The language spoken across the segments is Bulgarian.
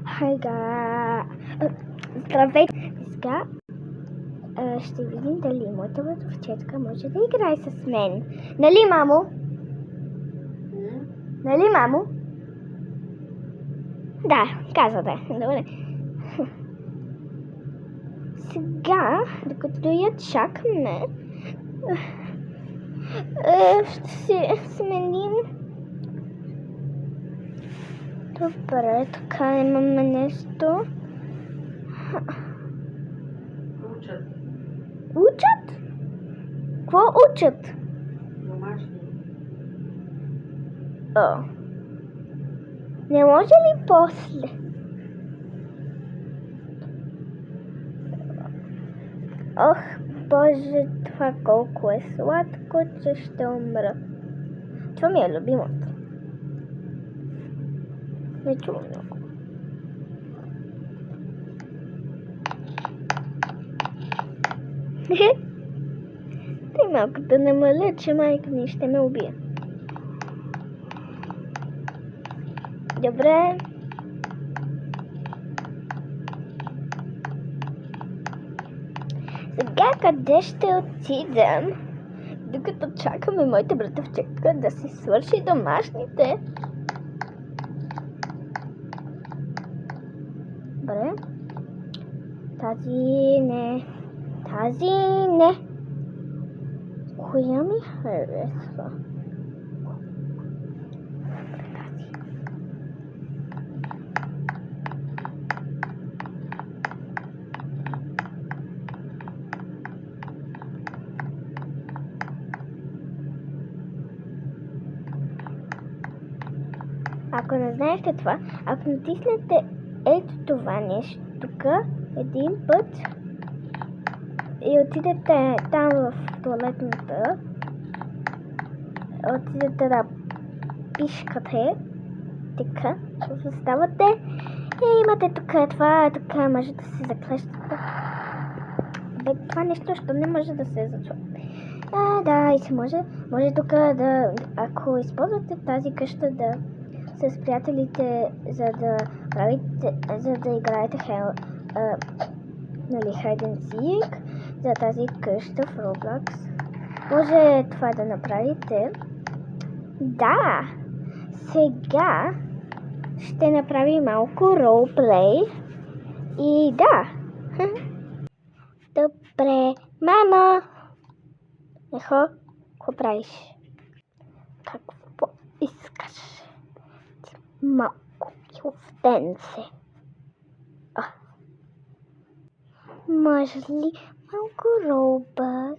Хайга! Здравейте! Сега ще видим дали моята братовчетка може да играе с мен. Нали, мамо? Нали, мамо? Да, каза да. Добре. Сега, докато я чакаме, ще се сменим. Добре, така имаме нещо. Учат. Учат? Какво учат? Домашни. О. Не може ли после? Ох, Боже, това колко е сладко, че ще умра. Това ми е любимото. Не чувам много. Тъй малко да намаля, че майка ми ще ме убие. Добре. Сега къде ще отидем, докато чакаме моята братовчетка да си свърши домашните? Добре. Тази не. Тази не. Коя ми харесва? Ако не знаете това, ако натиснете ето това нещо тук един път и отидете там в туалетната, отидете да пишкате, така, заставате и имате тук това, така може да се заклещате. Бе, това нещо, що не може да се зачува. Да, и се може тук да, ако използвате тази къща да с приятелите, за да играете Hide and Seek за тази къща в Roblox. Може това да направите. Да! Сега ще направим малко ролплей. И да! Добре. Мама! Ехо, какво правиш? Какво искаш? Малко ювденце. Може ли малко Robux?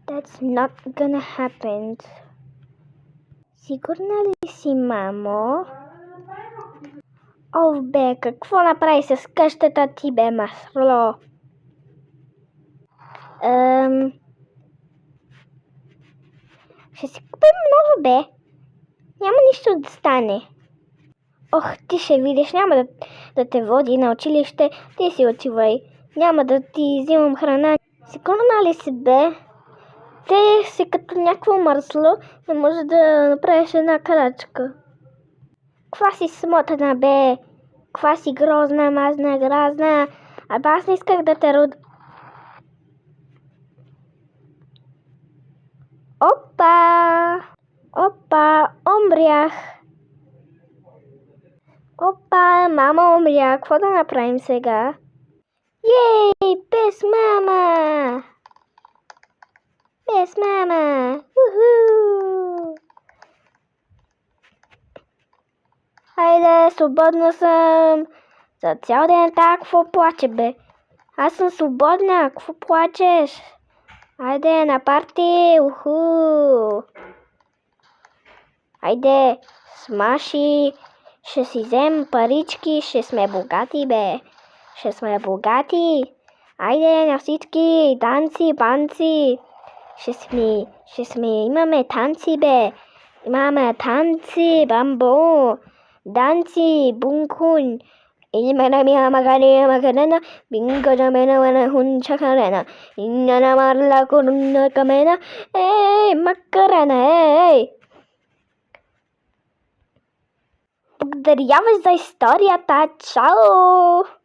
That's not gonna happen. Сигурна ли си, мамо? О, бе, какво направи с къщата ти, бе, масло? Ще си купим много, бе. Няма нищо да стане. Ох, ти ще видиш, няма да те води на училище. Ти си отивай. Няма да ти взимам храна. Сигурна ли си, бе? Те си като някакво мърсло, не може да направиш една крачка. Ква си смотана, бе? Ква си грозна, мазна, гразна? Аба аз не исках да те рода. Опа, умрях. Опа, мама умря. Какво да направим сега? Ей, без мама! Без мама! Уху! Хайде, свободна съм. За цял ден какво плаче, бе? Аз съм свободна. Какво плачеш? Хайде, на парти! Уху! Хайде, смаши! Ще си взем парички, ще сме богати, бе. Ще сме богати. Айде на всички танци, банци. Ще сме, имаме танци, бе. Имаме танци, бамбо. Данци, бункун. Имена ми магарена, бинго jamena hun chakarena. Inna marla kuruna kamena. Ей, макарена, ей! Благодаря ви за історията. Чао!